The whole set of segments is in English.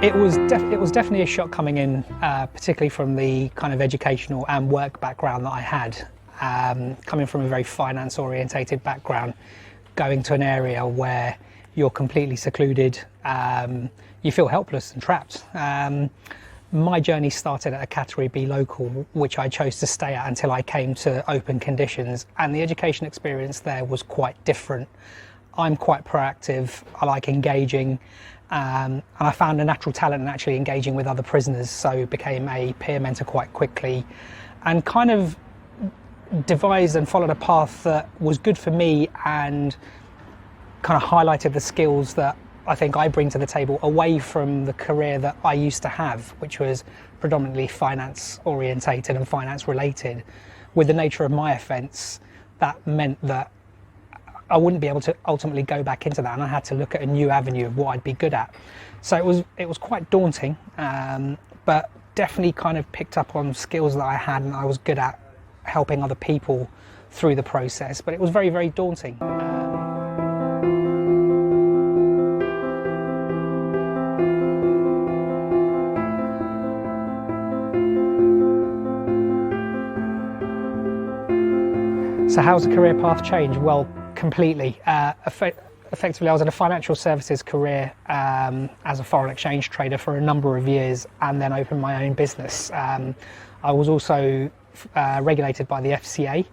It was definitely a shock coming in, particularly from the kind of educational and work background that I had. Coming from a very finance orientated background, going to an area where you're completely secluded, you feel helpless and trapped. My journey started at a Category B local, which I chose to stay at until I came to open conditions, and the education experience there was quite different. I'm quite proactive, I like engaging, and I found a natural talent in actually engaging with other prisoners, so became a peer mentor quite quickly, and kind of devised and followed a path that was good for me and kind of highlighted the skills that I think I bring to the table away from the career that I used to have, which was predominantly finance orientated and finance related. With the nature of my offence, that meant that I wouldn't be able to ultimately go back into that, and I had to look at a new avenue of what I'd be good at. So it was quite daunting, but definitely kind of picked up on skills that I had and I was good at helping other people through the process, but it was very, very daunting. So how's the career path changed? Well, completely. Effectively, I was in a financial services career as a foreign exchange trader for a number of years, and then opened my own business. I was also regulated by the FCA.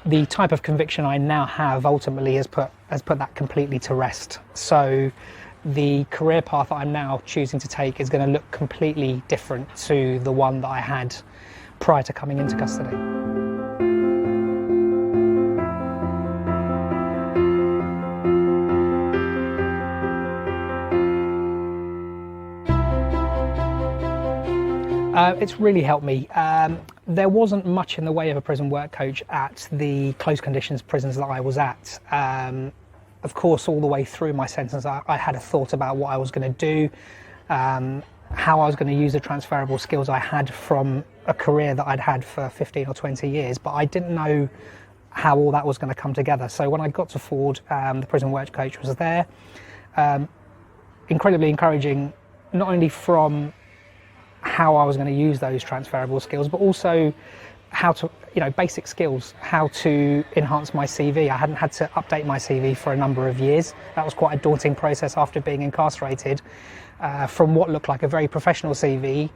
The type of conviction I now have ultimately has put that completely to rest. So the career path that I'm now choosing to take is going to look completely different to the one that I had prior to coming into custody. It's really helped me. There wasn't much in the way of a prison work coach at the close conditions prisons that I was at. Of course, all the way through my sentence, I had a thought about what I was going to do, how I was going to use the transferable skills I had from a career that I'd had for 15 or 20 years, but I didn't know how all that was going to come together. So when I got to Ford, the prison work coach was there, incredibly encouraging, not only from how I was going to use those transferable skills, but also how to, basic skills, how to enhance my CV. I hadn't had to update my CV for a number of years. That was quite a daunting process after being incarcerated, from what looked like a very professional CV,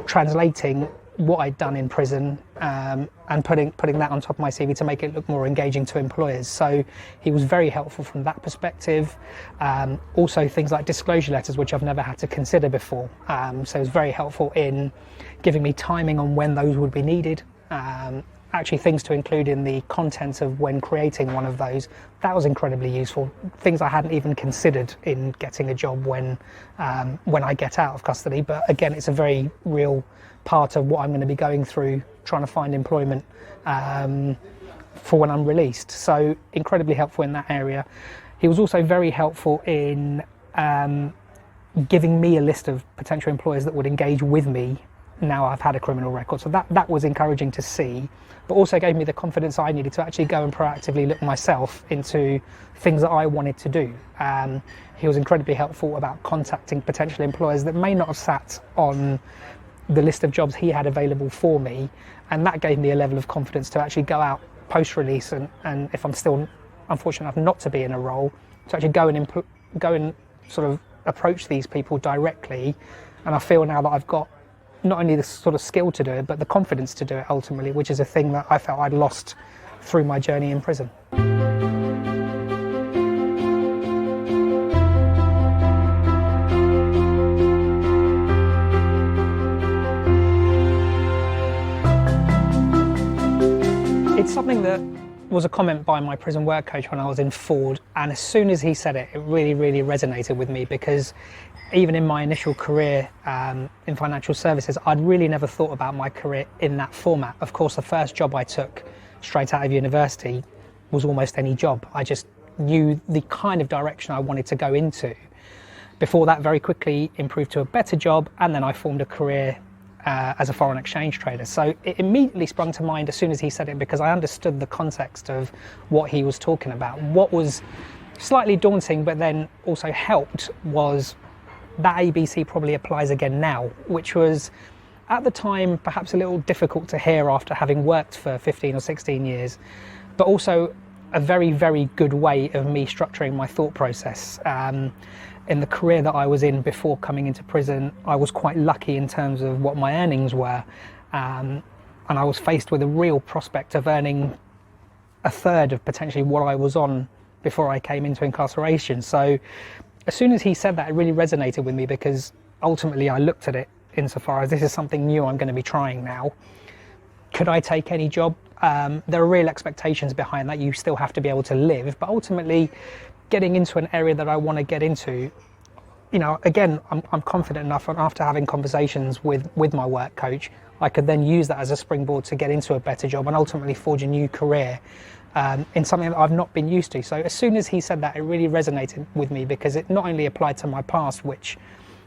translating what I'd done in prison and putting that on top of my CV to make it look more engaging to employers. So he was very helpful from that perspective. Also things like disclosure letters, which I've never had to consider before. So it was very helpful in giving me timing on when those would be needed. Actually things to include in the content of when creating one of those. That was incredibly useful. Things I hadn't even considered in getting a job when I get out of custody. But again, it's a very real part of what I'm going to be going through, trying to find employment for when I'm released. So incredibly helpful in that area. He was also very helpful in giving me a list of potential employers that would engage with me now I've had a criminal record. So that was encouraging to see, but also gave me the confidence I needed to actually go and proactively look myself into things that I wanted to do. He was incredibly helpful about contacting potential employers that may not have sat on the list of jobs he had available for me, and that gave me a level of confidence to actually go out post-release and if I'm still unfortunate enough not to be in a role, to actually go and sort of approach these people directly. And I feel now that I've got not only the sort of skill to do it, but the confidence to do it ultimately, which is a thing that I felt I'd lost through my journey in prison. It's something that was a comment by my prison work coach when I was in Ford, and as soon as he said it, it really, really resonated with me, because even in my initial career in financial services, I'd really never thought about my career in that format. Of course, the first job I took straight out of university was almost any job. I just knew the kind of direction I wanted to go into. Before that, very quickly improved to a better job, and then I formed a career as a foreign exchange trader. So it immediately sprung to mind as soon as he said it, because I understood the context of what he was talking about. What was slightly daunting, but then also helped, was that ABC probably applies again now, which was at the time perhaps a little difficult to hear after having worked for 15 or 16 years, but also a very, very good way of me structuring my thought process. In the career that I was in before coming into prison, I was quite lucky in terms of what my earnings were, and I was faced with a real prospect of earning a third of potentially what I was on before I came into incarceration. So as soon as he said that, it really resonated with me, because ultimately I looked at it insofar as this is something new I'm going to be trying now. Could I take any job? There are real expectations behind that. You still have to be able to live, but ultimately getting into an area that I want to get into, you know, again, I'm confident enough, and after having conversations with my work coach, I could then use that as a springboard to get into a better job and ultimately forge a new career in something that I've not been used to. So as soon as he said that, it really resonated with me, because it not only applied to my past, which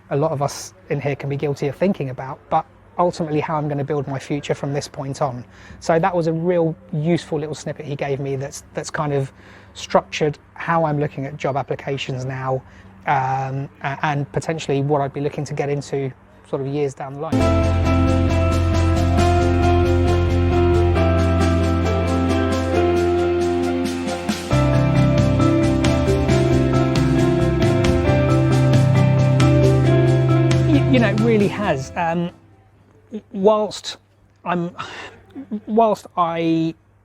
a lot of us in here can be guilty of thinking about, but ultimately how I'm going to build my future from this point on. So that was a real useful little snippet he gave me that's kind of structured how I'm looking at job applications now, and potentially what I'd be looking to get into sort of years down the line. You know, it really has. Whilst I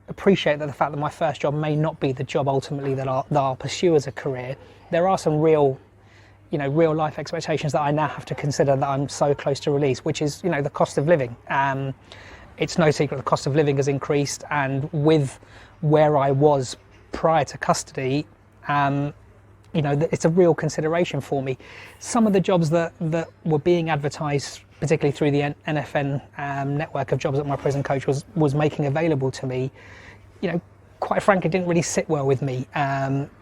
appreciate that the fact that my first job may not be the job ultimately that I'll pursue as a career, there are some real life expectations that I now have to consider that I'm so close to release, which is, you know, the cost of living. It's no secret the cost of living has increased, and with where I was prior to custody, you know, it's a real consideration for me. Some of the jobs that were being advertised, particularly through the NFN network of jobs that my prison coach was making available to me, you know, quite frankly, didn't really sit well with me,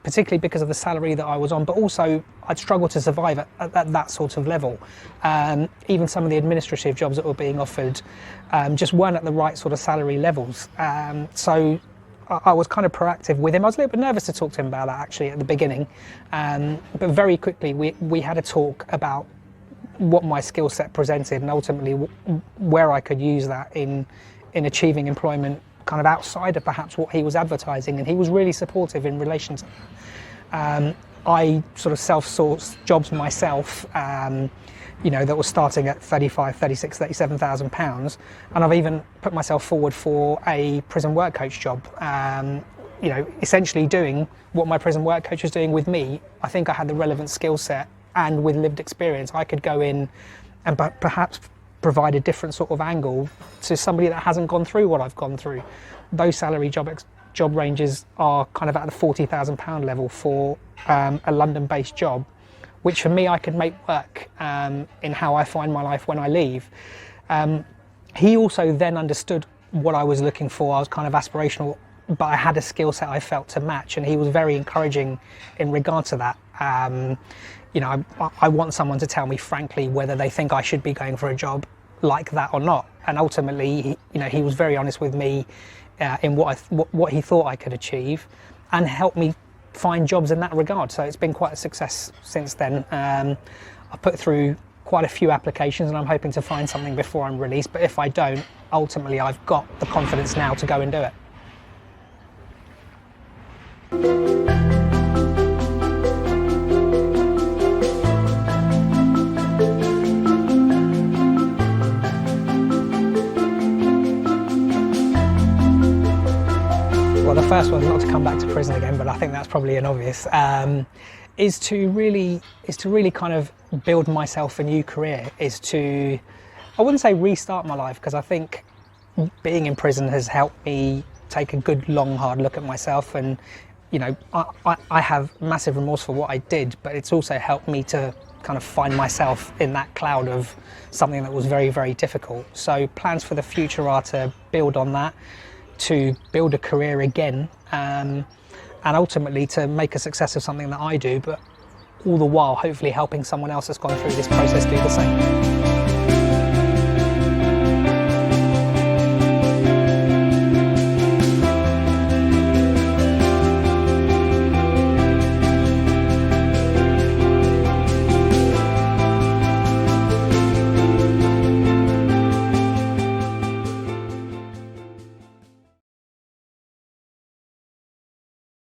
particularly because of the salary that I was on, but also I'd struggle to survive at that sort of level. Even some of the administrative jobs that were being offered just weren't at the right sort of salary levels. So I was kind of proactive with him. I was a little bit nervous to talk to him about that actually at the beginning, but very quickly we had a talk about what my skill set presented, and ultimately where I could use that in achieving employment kind of outside of perhaps what he was advertising, and he was really supportive in relation to that. I sort of self-sourced jobs myself, you know, that was starting at 35, 36, 37,000 pounds, and I've even put myself forward for a prison work coach job, you know, essentially doing what my prison work coach was doing with me. I think I had the relevant skill set, and with lived experience I could go in and perhaps provide a different sort of angle to somebody that hasn't gone through what I've gone through. Those salary job ranges are kind of at the £40,000 level for a London-based job, which for me I could make work in how I find my life when I leave. He also then understood what I was looking for. I was kind of aspirational, but I had a skill set I felt to match, and he was very encouraging in regard to that. You know, I want someone to tell me frankly whether they think I should be going for a job like that or not. And ultimately, you know, he was very honest with me in what he thought I could achieve, and helped me find jobs in that regard. So it's been quite a success since then. I put through quite a few applications, and I'm hoping to find something before I'm released. But if I don't, ultimately I've got the confidence now to go and do it. Well, the first one's not to come back to prison again, but I think that's probably an obvious, is to really kind of build myself a new career, is to, I wouldn't say restart my life, because I think being in prison has helped me take a good long hard look at myself, and you know, I have massive remorse for what I did, but it's also helped me to kind of find myself in that cloud of something that was very, very difficult. So plans for the future are to build on that, to build a career again, and ultimately to make a success of something that I do, but all the while hopefully helping someone else that's gone through this process do the same.